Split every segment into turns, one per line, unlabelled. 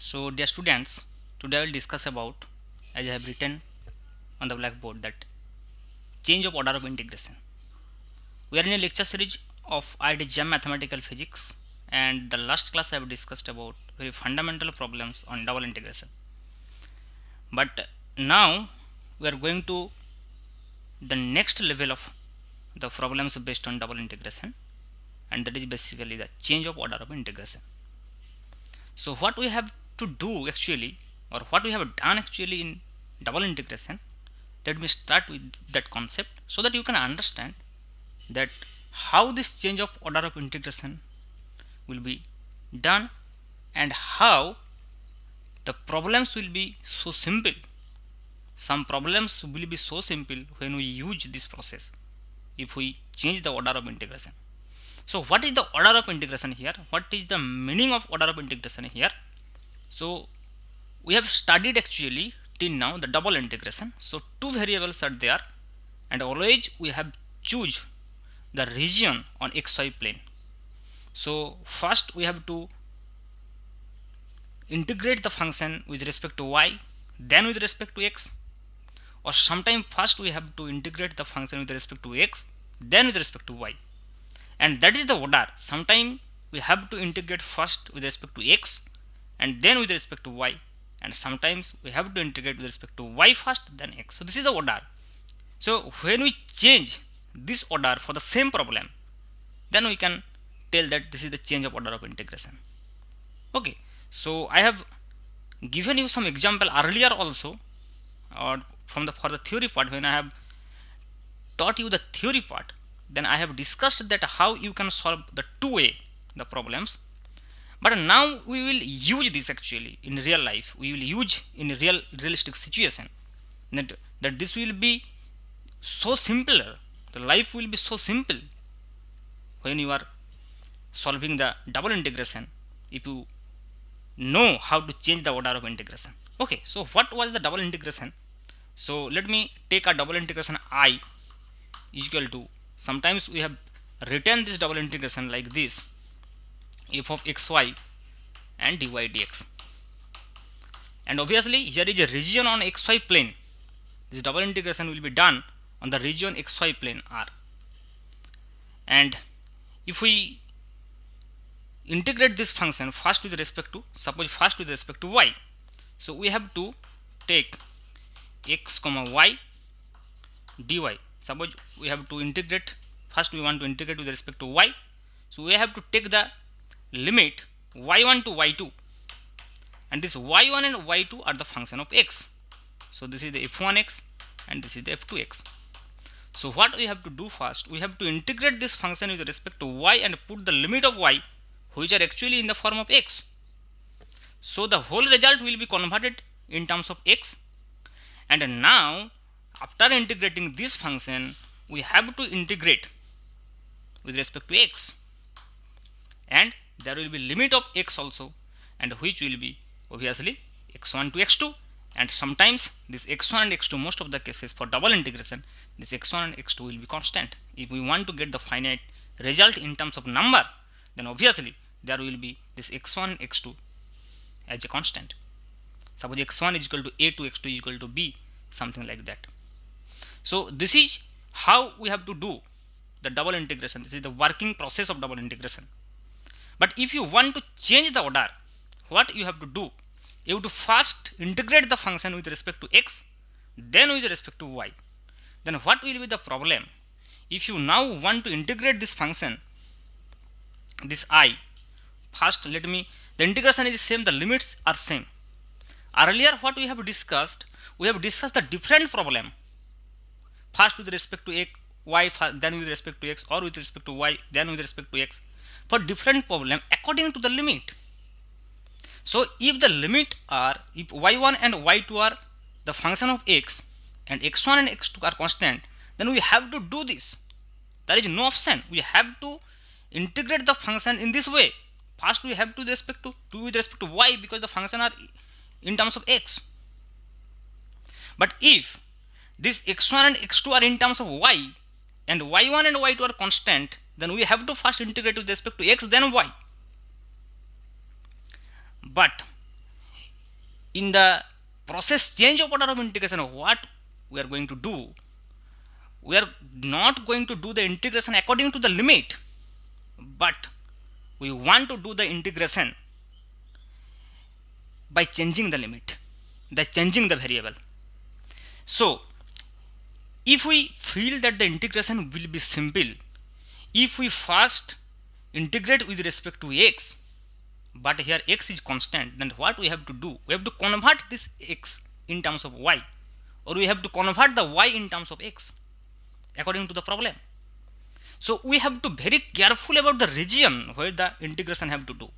So dear students, today I will discuss about, as I have written on the blackboard, that change of order of integration. We are in a lecture series of IIT JAM Mathematical Physics, and the last class I have discussed about very fundamental problems on double integration. But now we are going to the next level of the problems based on double integration, and that is basically the change of order of integration. So what we have to do actually, or what we have done actually in double integration, let me start with that concept so that you can understand that how this change of order of integration will be done and how the problems will be so simple. Some problems will be so simple when we use this process, if we change the order of integration. So what is the order of integration here? What is the meaning of order of integration here? So we have studied actually till now the double integration. So two variables are there, and always we have choose the region on xy plane. So first we have to integrate the function with respect to y, then with respect to x, or sometime first we have to integrate the function with respect to x, then with respect to y, and that is the order. Sometime we have to integrate first with respect to x and then with respect to y, and sometimes we have to integrate with respect to y first then x. So this is the order. So when we change this order for the same problem, then we can tell that this is the change of order of integration. Okay, so I have given you some example earlier also, or for the theory part. When I have taught you the theory part, then I have discussed that how you can solve the two-way the problems. But now we will use this actually in real life. We will use in a realistic situation, that this will be so simpler. The life will be so simple when you are solving the double integration, if you know how to change the order of integration. Okay, so what was the double integration? So let me take a double integration I is equal to, sometimes we have written this double integration like this, f of xy and dy dx, and obviously here is a region on xy plane. This double integration will be done on the region xy plane R, and if we integrate this function first with respect to, suppose first with respect to y, so we have to take x comma y dy. Suppose we have to integrate, first we want to integrate with respect to y, so we have to take the limit y1 to y2, and this y1 and y2 are the function of x. So this is the f1x and this is the f2x. So what we have to do first, we have to integrate this function with respect to y and put the limit of y, which are actually in the form of x. So the whole result will be converted in terms of x, and now after integrating this function, we have to integrate with respect to x, and there will be limit of x also, and which will be obviously x1 to x2, and sometimes this x1 and x2, most of the cases for double integration, this x1 and x2 will be constant. If we want to get the finite result in terms of number, then obviously there will be this x1 x2 as a constant. Suppose x1 is equal to a to x2 is equal to b, something like that. So this is how we have to do the double integration. This is the working process of double integration. But if you want to change the order, what you have to do, you have to first integrate the function with respect to x, then with respect to y. Then what will be the problem? If you now want to integrate this function, this I, first the integration is same, the limits are same. Earlier what we have discussed the different problem. First with respect to x, y, then with respect to x, or with respect to y, then with respect to x, for different problem according to the limit. So if the limit are, if y1 and y2 are the function of x, and x1 and x2 are constant, then we have to do this. There is no option. We have to integrate the function in this way. First we have to with respect to y, because the function are in terms of x. But if this x1 and x2 are in terms of y, and y1 and y2 are constant, then we have to first integrate with respect to x, then y. But in the process change of order of integration, what we are going to do, we are not going to do the integration according to the limit, but we want to do the integration by changing the limit, by changing the variable. So if we feel that the integration will be simple, if we first integrate with respect to x, but here x is constant, then what we have to do, we have to convert this x in terms of y, or we have to convert the y in terms of x according to the problem. So we have to very careful about the region where the integration have to do,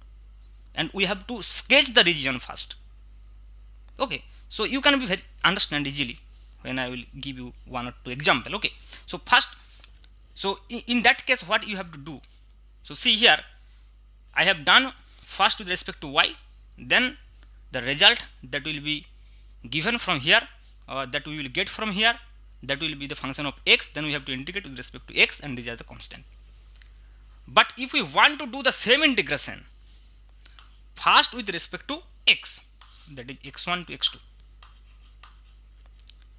and we have to sketch the region first. Okay, so you can be very understand easily when I will give you one or two example. Okay, so first, so in that case what you have to do, so see here I have done first with respect to y, then the result that will be given from here, that we will get from here, that will be the function of x, then we have to integrate with respect to x, and these are the constant. But if we want to do the same integration first with respect to x, that is x1 to x2,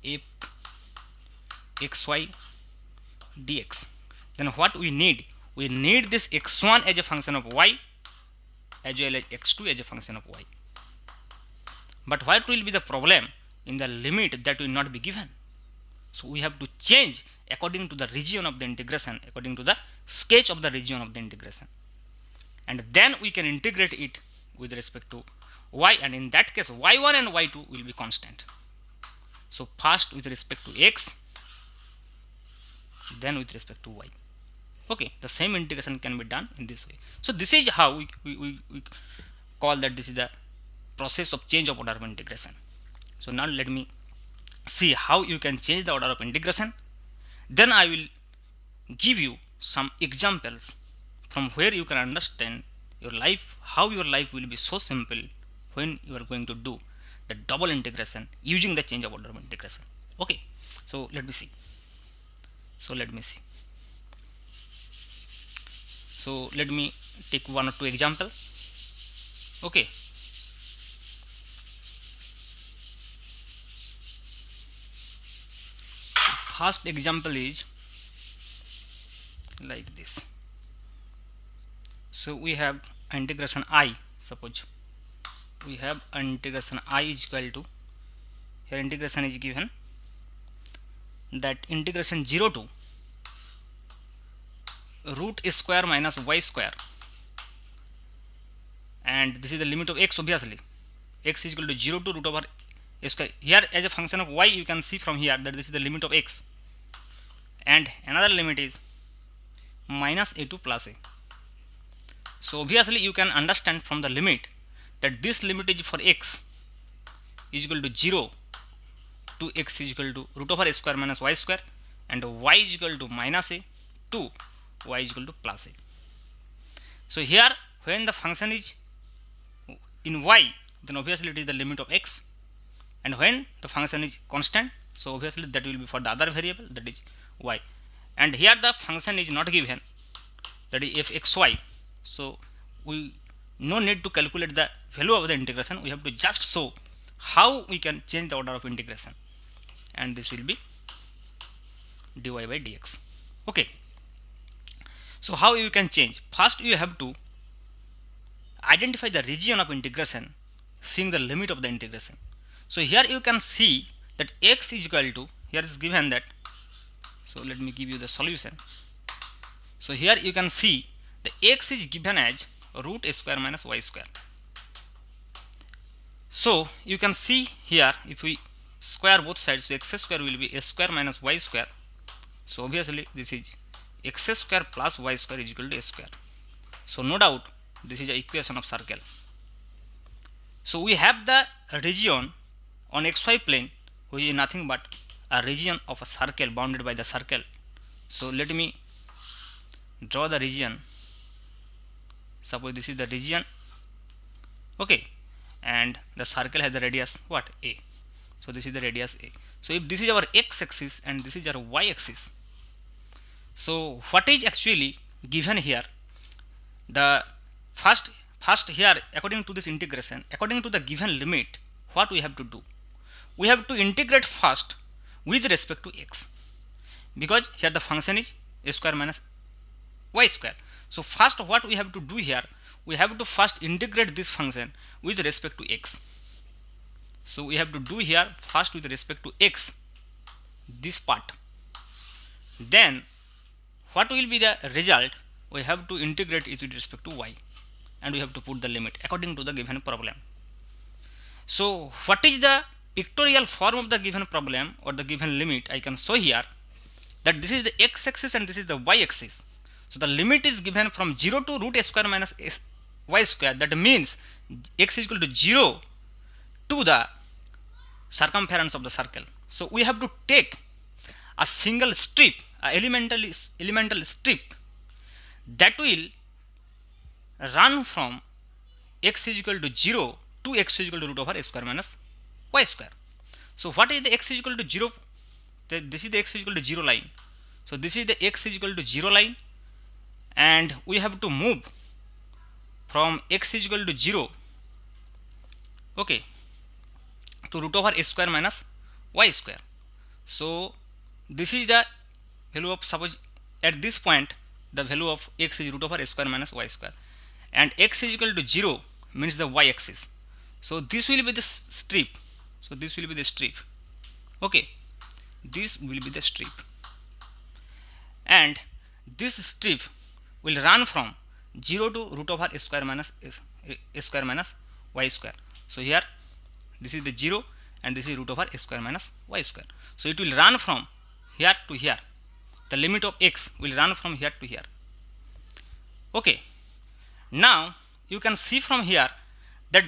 if xy dx, then what we need this x1 as a function of y as well as x2 as a function of y. But what will be the problem in the limit that will not be given? So we have to change according to the region of the integration, according to the sketch of the region of the integration, and then we can integrate it with respect to y, and in that case y1 and y2 will be constant. So first with respect to x, then with respect to y. Okay, the same integration can be done in this way. So this is how we call that this is the process of change of order of integration. So now let me see how you can change the order of integration. Then I will give you some examples from where you can understand your life, how your life will be so simple when you are going to do the double integration using the change of order of integration. Okay, so let me see. So let me take one or two examples. Okay, first example is like this. So we have integration I, suppose we have integration I is equal to, here integration is given, that integration 0 to root square minus y square, and this is the limit of x. Obviously x is equal to 0 to root over a square. Here as a function of y you can see from here that this is the limit of x, and another limit is minus a to plus a. So obviously you can understand from the limit that this limit is for x is equal to 0 to x is equal to root over a square minus y square, and y is equal to minus a to y is equal to plus a. So here when the function is in y, then obviously it is the limit of x, and when the function is constant, so obviously that will be for the other variable, that is y, and here the function is not given, that is fxy. So we no need to calculate the value of the integration, we have to just show how we can change the order of integration, and this will be dy by dx. Okay, so how you can change? First you have to identify the region of integration seeing the limit of the integration. So here you can see that x is equal to, here is given that, so let me give you the solution. So here you can see the x is given as root a square minus y square. So you can see here if we square both sides, so x square will be a square minus y square. So obviously this is x square plus y square is equal to a square. So no doubt this is the equation of circle. So we have the region on xy plane which is nothing but a region of a circle bounded by the circle. So let me draw the region. Suppose this is the region, okay, and the circle has the radius what, a. So this is the radius a. So if this is our x axis and this is our y axis, so what is actually given here, the first here according to this integration, according to the given limit, what we have to do? We have to integrate first with respect to x, because here the function is a square minus y square. So first what we have to do here, we have to first integrate this function with respect to x. So we have to do here first with respect to x this part. Then what will be the result? We have to integrate it with respect to y, and we have to put the limit according to the given problem. So what is the pictorial form of the given problem or the given limit? I can show here that this is the x-axis and this is the y-axis. So the limit is given from 0 to root a square minus y square. That means x is equal to 0 to the circumference of the circle. So we have to take a single strip, a elemental strip that will run from x is equal to 0 to x is equal to root over a square minus y square. So what is the x is equal to 0? This is the x is equal to 0 line. So this is the x is equal to 0 line, and we have to move from x is equal to 0, okay, to root over a square minus y square. So this is the value of, suppose at this point the value of x is root over a square minus y square, and x is equal to 0 means the y axis. So this will be the strip. So this will be the strip, okay, this will be the strip, and this strip will run from 0 to root over a square minus y square. So here this is the 0 and this is root over a square minus y square. So it will run from here to here. The limit of x will run from here to here, okay. Now you can see from here that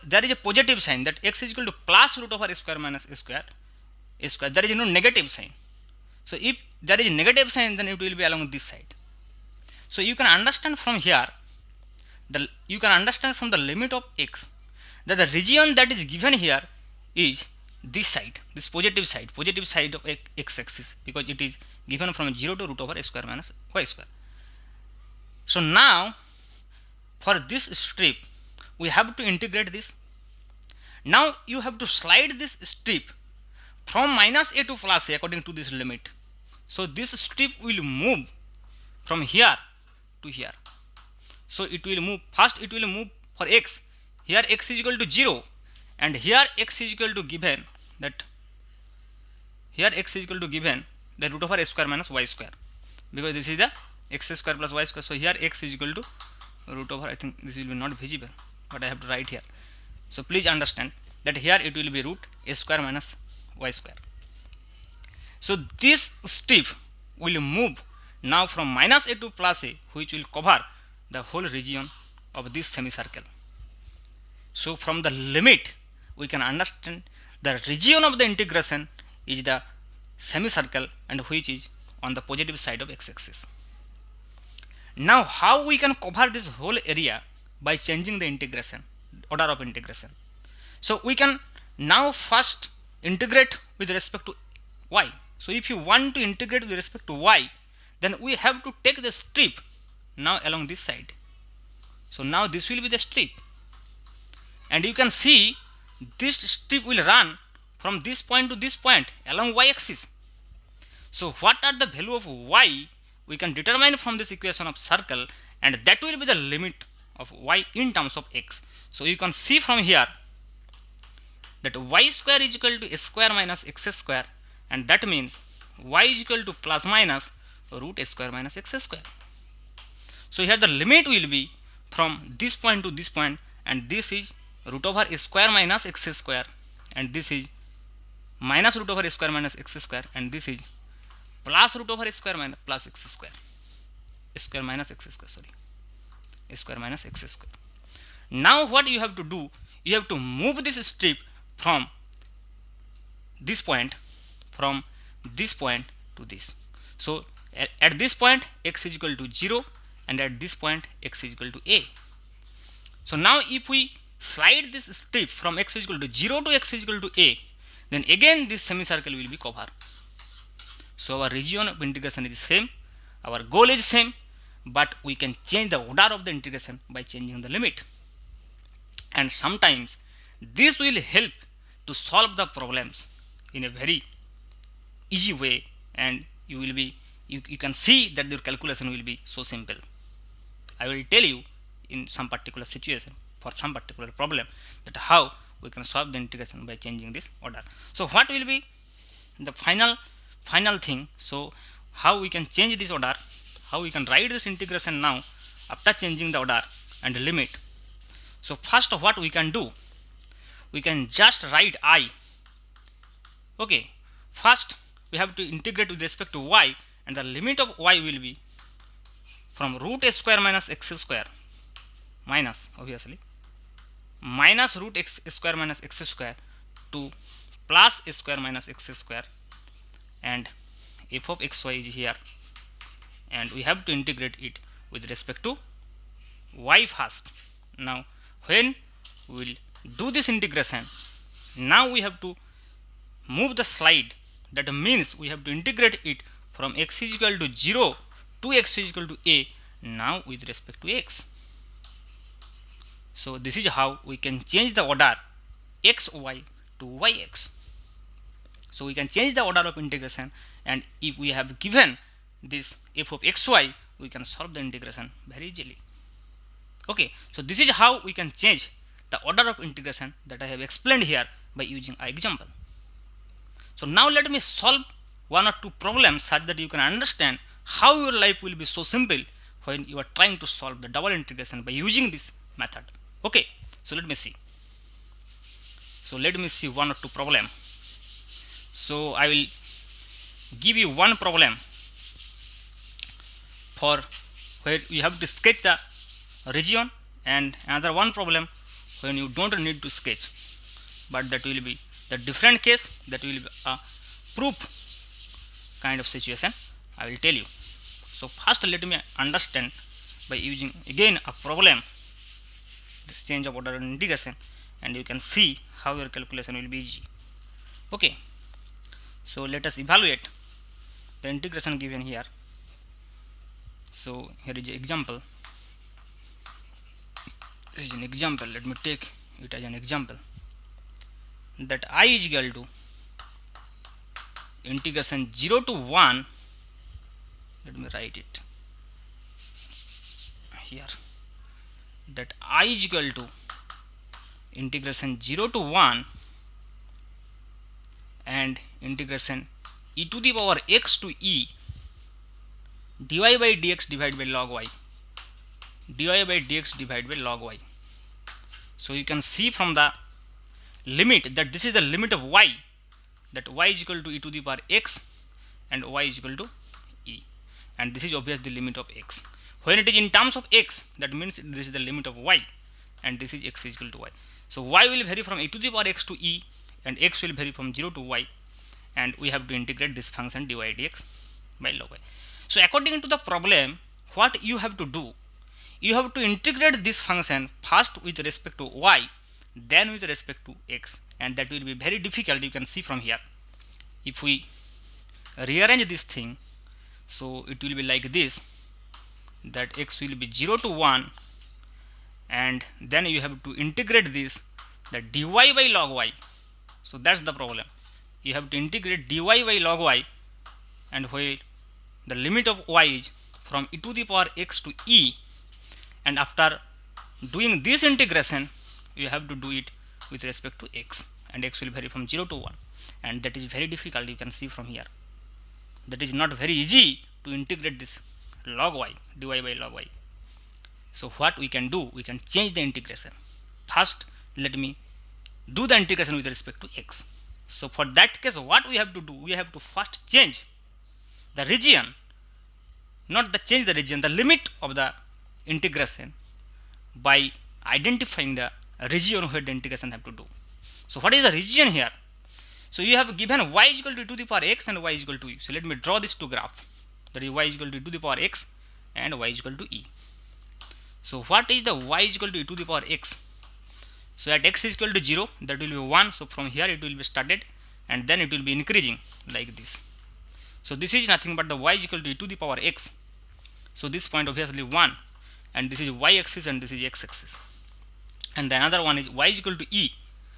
there is a positive sign, that x is equal to plus root over a square minus a square. There is no negative sign. So if there is a negative sign, then it will be along this side. So you can understand from here, you can understand from the limit of x that the region that is given here is this side, this positive side of x-axis, because it is given from 0 to root over a square minus y square. So now for this strip we have to integrate this. Now you have to slide this strip from minus a to plus a according to this limit. So this strip will move from here to here. So it will move, first it will move for x, here x is equal to 0, and here x is equal to given that, here x is equal to given the root over a square minus y square, because this is the x square plus y square. So here x is equal to root over, I think this will be not visible, but I have to write here. So please understand that here it will be root a square minus y square. So this strip will move now from minus a to plus a, which will cover the whole region of this semicircle. So from the limit we can understand the region of the integration is the semicircle, and which is on the positive side of x-axis. Now how we can cover this whole area? By changing the integration, order of integration. So we can now first integrate with respect to y. So if you want to integrate with respect to y, then we have to take the strip now along this side. So now this will be the strip, and you can see this strip will run from this point to this point along y-axis. So what are the value of y we can determine from this equation of circle, and that will be the limit of y in terms of x. So you can see from here that y square is equal to a square minus x square, and that means y is equal to plus minus root a square minus x square. So here the limit will be from this point to this point, and this is root over a square minus x square, and this is minus root over a square minus x square, and this is plus root over a square minus plus x square, square minus x square, sorry, square minus x square. Now what you have to do, you have to move this strip from this point to this. So at this point x is equal to 0, and at this point x is equal to a. So now if we slide this strip from x is equal to 0 to x is equal to a, then again this semicircle will be covered. So our region of integration is same, our goal is same, but we can change the order of the integration by changing the limit. And sometimes This will help to solve the problems in a very easy way, and you can see that your calculation will be so simple. I will tell you in some particular situation for some particular problem that how we can solve the integration by changing this order. So what will be the final thing? So how we can change this order, how we can write this integration now after changing the order and the limit. So first what we can do, we can just write I. Okay, first we have to integrate with respect to y, and the limit of y will be from root a square minus x square minus, obviously, minus root x square minus x square to plus a square minus x square, and f of xy is here, and we have to integrate it with respect to y first. Now when we will do this integration, now we have to move the slide. That means we have to integrate it from x is equal to 0 to x is equal to a, now with respect to x. So this is how we can change the order xy to yx. So we can change the order of integration, and if we have given this f of xy, we can solve the integration very easily. Okay, so this is how we can change the order of integration that I have explained here by using an example. So now let me solve one or two problems such that you can understand how your life will be so simple when you are trying to solve the double integration by using this method. Okay, so let me see. So let me see one or two problem. So I will give you one problem for where you have to sketch the region, and another one problem when you don't need to sketch, but that will be the different case, that will be a proof kind of situation I will tell you. So first let me understand by using again a problem, this change of order and integration, and you can see how your calculation will be easy. Okay, so let us evaluate the integration given here. So here is an example. This is an example. Let me take it as an example, that I is equal to integration 0 to 1. Let me write it here, that I is equal to integration 0 to 1 and integration e to the power x to e dy by dx divided by log y, dy by dx divided by log y. So you can see from the limit that this is the limit of y, that y is equal to e to the power x and y is equal to e, and this is obviously the limit of x. When it is in terms of x, that means this is the limit of y, and this is x is equal to y. So y will vary from e to the power x to e, and x will vary from 0 to y, and we have to integrate this function dy dx by log y. So according to the problem, what you have to do, you have to integrate this function first with respect to y, then with respect to x, and that will be very difficult. You can see from here, if we rearrange this thing, so it will be like this, that x will be 0 to 1, and then you have to integrate this, that dy by log y. So that's the problem. You have to integrate dy by log y, and where the limit of y is from e to the power x to e, and after doing this integration, you have to do it with respect to x, and x will vary from 0 to 1, and that is very difficult. You can see from here, that is not very easy to integrate this log y, dy by log y. So what we can do, we can change the integration. First let me do the integration with respect to x. So for that case, what we have to do, we have to first change the region, not the change the region, the limit of the integration, by identifying the region where the integration have to do. So what is the region here? So you have given y is equal to e to the power x and y is equal to e. So let me draw this two graph, that is y is equal to e to the power x and y is equal to e. So what is the y is equal to e to the power x? So at x is equal to 0, that will be 1. So from here it will be started, and then it will be increasing like this. So this is nothing but the y is equal to e to the power x. So this point obviously 1, and this is y axis and this is x axis, and the another one is y is equal to e.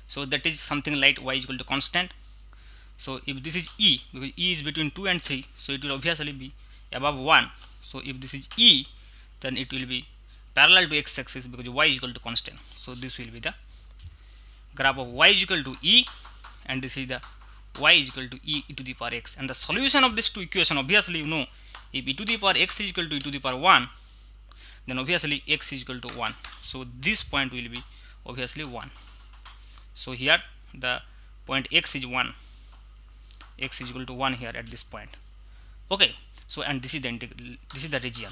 So that is something like y is equal to constant. So if this is e, because e is between 2 and 3, so it will obviously be above 1. So if this is e, then it will be parallel to x-axis because y is equal to constant. So this will be the graph of y is equal to e, and this is the y is equal to e to the power x. And the solution of this two equation, obviously you know, if e to the power x is equal to e to the power 1, then obviously x is equal to 1. So this point will be obviously 1. So here the point x is 1, x is equal to 1 here at this point. Okay, so and this is the region,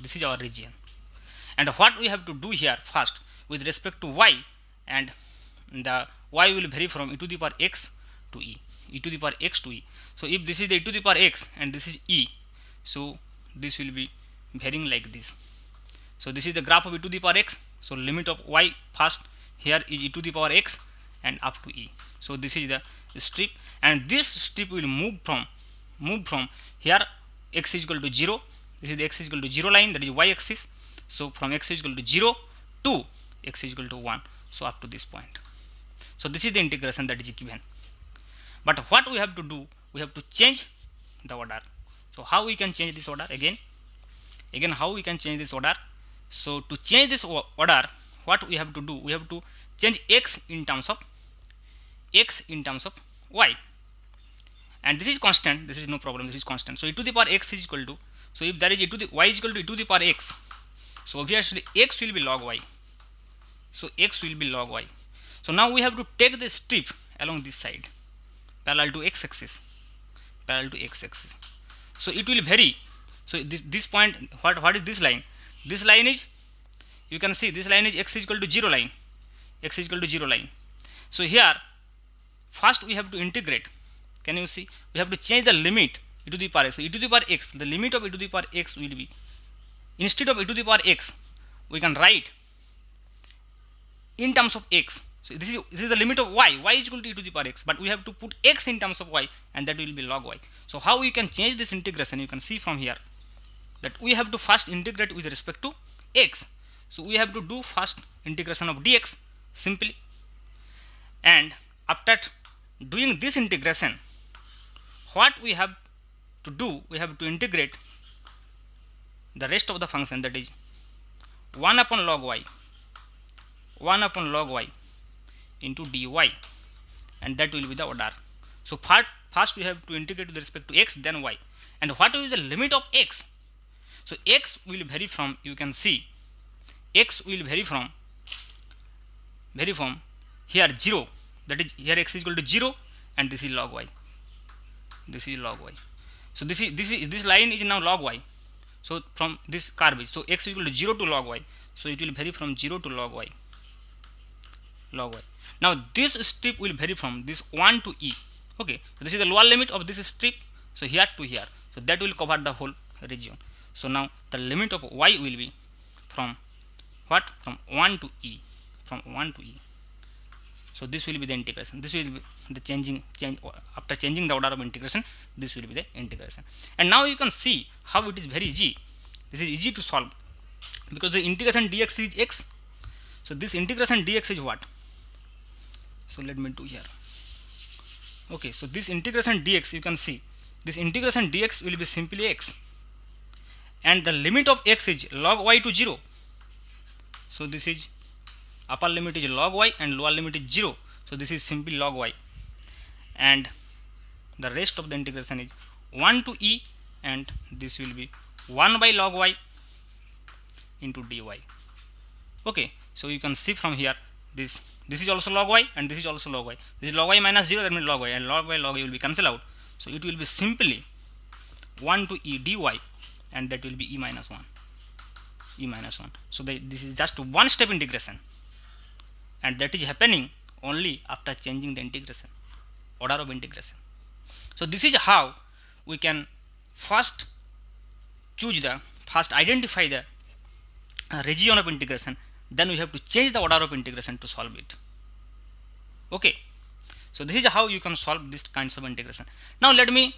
this is our region. And what we have to do here first with respect to y, and the y will vary from e to the power x to e to the power x to e. So if this is the e to the power x and this is e, so this will be varying like this. So this is the graph of e to the power x. So limit of y first here is e to the power x and up to e. So this is the strip, and this strip will move from here x is equal to 0. This is the x is equal to 0 line, that is y axis. So from x is equal to 0 to x is equal to 1, so up to this point. So this is the integration that is given. But what we have to do, we have to change the order. So how we can change this order? Again how we can change this order? So to change this order, what we have to do, we have to change x in terms of y, and this is constant, this is no problem, this is constant. So e to the power x is equal to, so if there is y is equal to e to the power x, so obviously x will be log y. So x will be log y. So now we have to take the strip along this side parallel to x axis, so it will vary. So this point, what is this line? This line is, you can see this line is x is equal to 0 line, So here first we have to integrate. Can you see? We have to change the limit e to the power x. So e to the power x, the limit of e to the power x will be, instead of e to the power x, we can write in terms of x. So this is the limit of y is equal to e to the power x, but we have to put x in terms of y, and that will be log y. So how we can change this integration? You can see from here that we have to first integrate with respect to x. So we have to do first integration of dx simply, and after doing this integration, what we have to do, we have to integrate the rest of the function, that is 1 upon log y into dy, and that will be the order. So first we have to integrate with respect to x, then y. And what will be the limit of x? So x will vary from, you can see x will vary from here 0, that is here x is equal to 0, and this is log y, So this line is now log y. So from this curve, so x is equal to 0 to log y, so it will vary from 0 to log y. Now this strip will vary from this 1 to e. Okay, so this is the lower limit of this strip, so here to here, so that will cover the whole region. So now the limit of y will be from what? From 1 to e, So this will be the integration. This will be the change after changing the order of integration. This will be the integration. And now you can see how it is very easy. This is easy to solve because the integration dx is x. So this integration dx is what? So let me do here. Okay, so this integration dx, you can see this integration dx will be simply x, and the limit of x is log y to 0. So this is upper limit is log y and lower limit is 0. So this is simply log y, and the rest of the integration is 1 to e, and this will be 1 by log y into dy. Okay, so you can see from here this is also log y and this is also log y. This is log y minus 0, that means log y, and log y will be cancelled out. So it will be simply 1 to e dy, and that will be e minus 1. So this is just one step integration, and that is happening only after changing the integration, order of integration. So this is how we can first identify the region of integration, then we have to change the order of integration to solve it. Okay, so this is how you can solve these kinds of integration. Now let me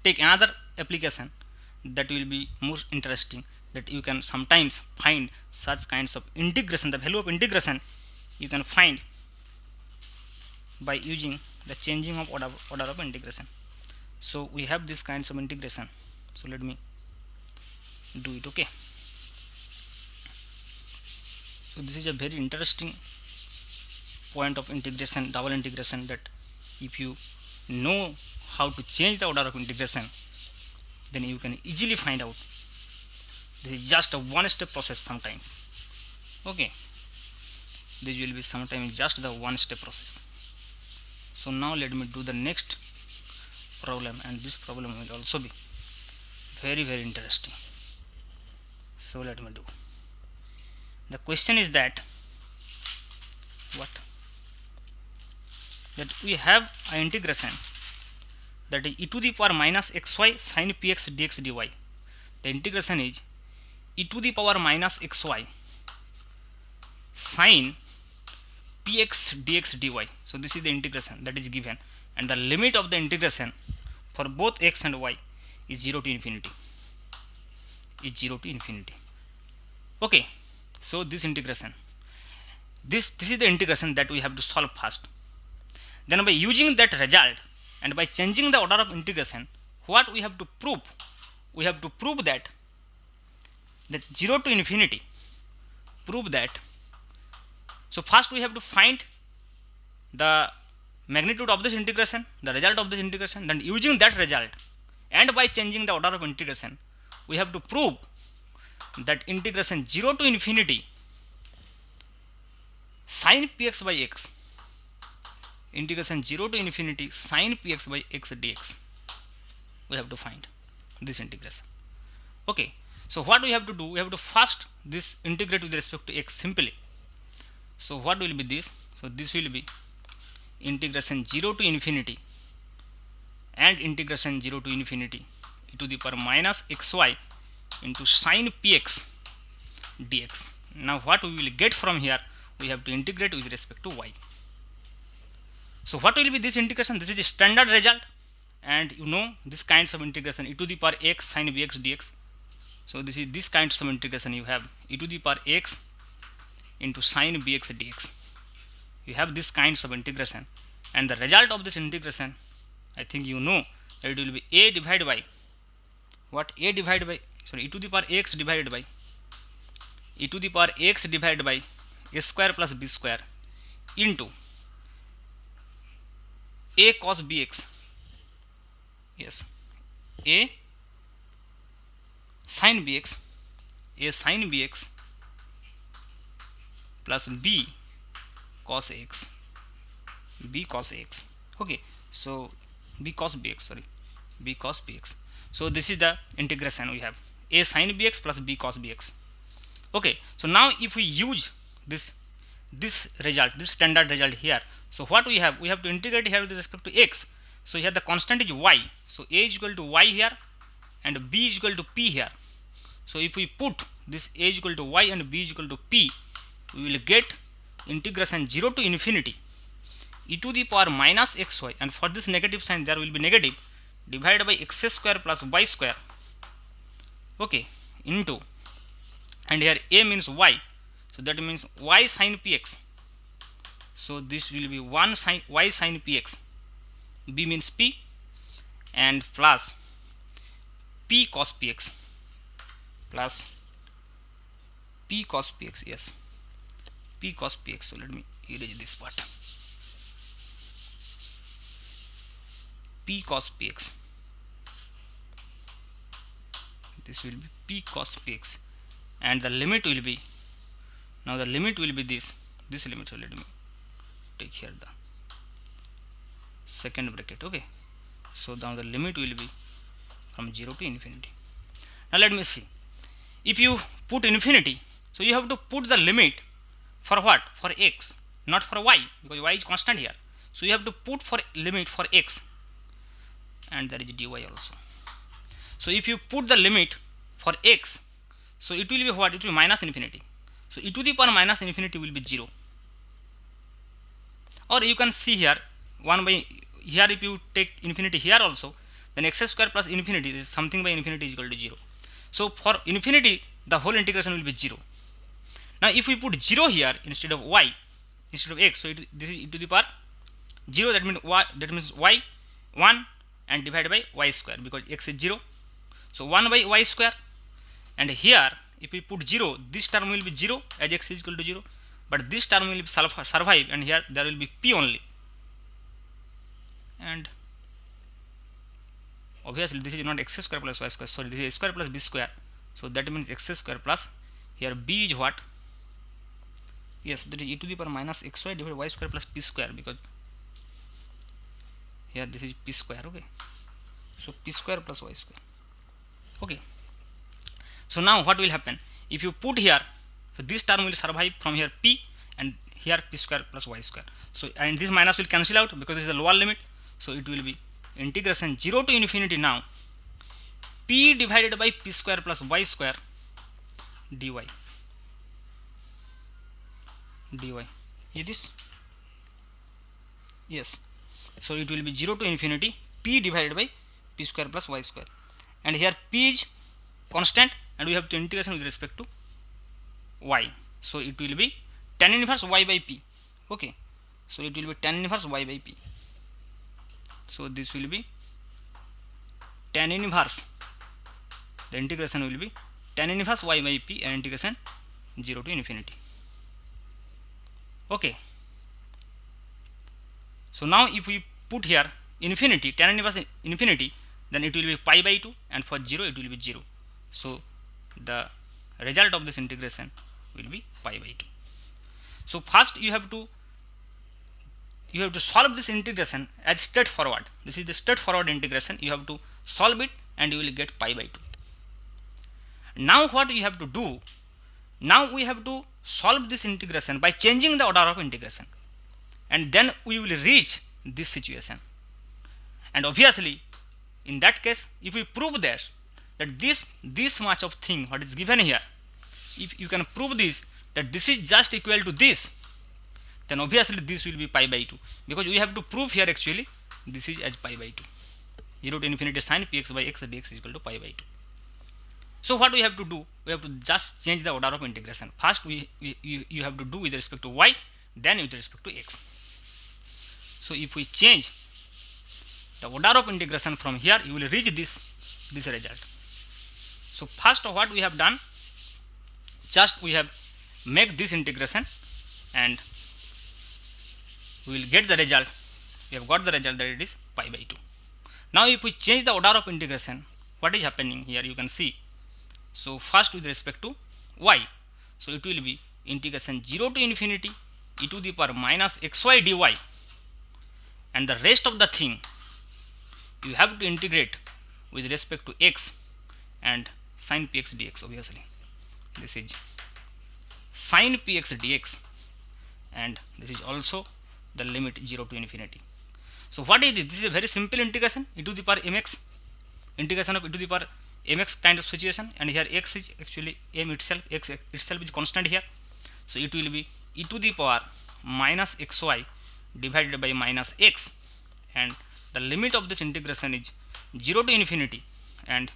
take another application that will be more interesting, that you can sometimes find such kinds of integration, the value of integration you can find by using the changing of order of integration. So we have these kinds of integration. So let me do it. Okay, so this is a very interesting point of integration, double integration, that if you know how to change the order of integration, then you can easily find out. This is just a one step process sometime. Okay, this will be sometime just the one step process. So now let me do the next problem, and this problem will also be very interesting. So let me do. The question is that we have an integration, that is e to the power minus xy sin px dx dy. The integration is e to the power minus xy sin px dx dy. So this is the integration that is given, and the limit of the integration for both x and y is 0 to infinity. Okay, so this integration, this is the integration that we have to solve first. Then by using that result and by changing the order of integration, what we have to prove? We have to prove that 0 to infinity, prove that. So first we have to find the magnitude of this integration, the result of this integration. Then using that result and by changing the order of integration, we have to prove that integration 0 to infinity sin px by x, integration 0 to infinity sin px by x dx, we have to find this integration. Okay, so what we have to do, we have to first this integrate with respect to x simply. So what will be this? So this will be integration 0 to infinity and integration 0 to infinity e to the power minus xy into sin px dx. Now what we will get from here, we have to integrate with respect to y. So what will be this integration? This is a standard result, and you know this kinds of integration, e to the power x sin bx dx. So this is this kinds of integration, you have e to the power x into sin bx dx. You have this kinds of integration, and the result of this integration, I think you know that it will be a divided by what? A divided by, sorry, e to the power x divided by e to the power x divided by a square plus b square into a cos bx. Yes, a sin bx, plus b cos x, okay, so b cos bx. So this is the integration, we have a sin bx plus b cos bx. Okay, so now if we use this result, this standard result here, so what we have to integrate here with respect to x. So here the constant is y, so a is equal to y here and b is equal to p here. So if we put this a is equal to y and b is equal to p, we will get integration 0 to infinity e to the power minus xy, and for this negative sign there will be negative, divided by x square plus y square, okay, into, and here a means y, so that means y sin px. So this will be 1 sin y sin px, b means p, and plus p cos px, plus p cos px, yes, p cos px. So let me erase this part, p cos px, this will be p cos px, and the limit will be, now the limit will be this limit. So let me take here the second bracket, okay. So now the limit will be from 0 to infinity. Now let me see, if you put infinity, so you have to put the limit for what? For x, not for y, because y is constant here. So you have to put for limit for x, and there is dy also. So if you put the limit for x, so it will be what? It will be minus infinity. So e to the power minus infinity will be 0. Or you can see here 1 by, here if you take infinity here also, then x square plus infinity is something by infinity is equal to 0. So for infinity the whole integration will be 0. Now if we put 0 here instead of y, instead of x, so this is e to the power 0, that means y 1 and divided by y square, because x is 0. So 1 by y square, and here if we put 0, this term will be 0 as x is equal to 0, but this term will be survive, and here there will be p only, and obviously this is not x square plus y square, sorry, this is a square plus b square, so that means x square plus, here b is what, yes, that is e to the power minus xy divided by y square plus p square, because here this is p square. Okay, so p square plus y square. Okay, so now what will happen, if you put here, so this term will survive from here p, and here p square plus y square, so and this minus will cancel out because this is the lower limit, so it will be integration 0 to infinity now p divided by p square plus y square dy. Is this? Yes, so it will be 0 to infinity p divided by p square plus y square, and here p is constant and we have to integration with respect to y, so it will be tan inverse y by p. Okay, so it will be tan inverse y by p, so this will be tan inverse, the integration will be tan inverse y by p and integration 0 to infinity. Okay, so now if we put here infinity, tan inverse infinity, then it will be pi by 2, and for 0 it will be 0, so the result of this integration will be pi by 2. So first you have to solve this integration as straightforward. This is the straightforward integration, you have to solve it and you will get pi by 2. Now what you have to do, now we have to solve this integration by changing the order of integration, and then we will reach this situation. And obviously in that case, if we prove that this much of thing what is given here, if you can prove this, that this is just equal to this, then obviously this will be pi by 2, because we have to prove here actually this is as pi by 2. 0 to infinity sin px by x dx is equal to pi by 2. So what we have to do, we have to just change the order of integration. First you have to do with respect to y, then with respect to x. So if we change the order of integration from here, you will reach this result. So first what we have done, just we have make this integration and we will get the result. We have got the result that it is pi by 2. Now if we change the order of integration, what is happening here you can see. So first with respect to y, so it will be integration 0 to infinity e to the power minus xy dy, and the rest of the thing you have to integrate with respect to x and sin px dx. Obviously this is sin px dx, and this is also the limit 0 to infinity. So what is this? This is a very simple integration, e to the power mx, integration of e to the power mx kind of situation, and here x is actually m itself, x itself is constant here, so it will be e to the power minus xy divided by minus x, and the limit of this integration is 0 to infinity, and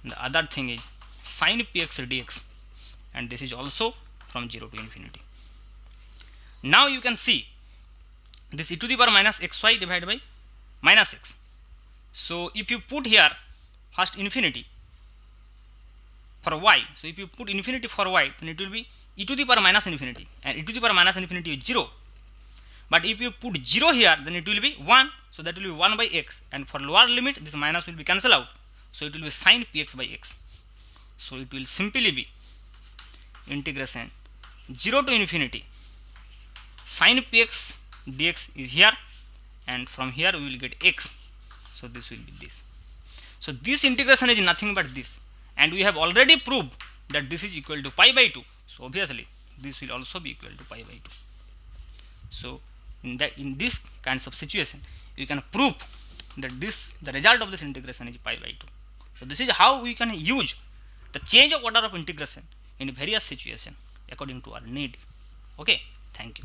the other thing is sin px dx, and this is also from 0 to infinity. Now you can see this e to the power minus xy divided by minus x. So if you put here first infinity for y, so if you put infinity for y, then it will be e to the power minus infinity, and e to the power minus infinity is 0. But if you put 0 here, then it will be 1, so that will be 1 by x, and for lower limit this minus will be cancelled out, so it will be sin px by x. So it will simply be integration 0 to infinity sin px dx is here, and from here we will get x, so this will be this. So this integration is nothing but this, and we have already proved that this is equal to pi by 2, so obviously this will also be equal to pi by 2. So in this kinds of situation you can prove that the result of this integration is pi by 2. So this is how we can use the change of order of integration in various situations according to our need. Okay, thank you.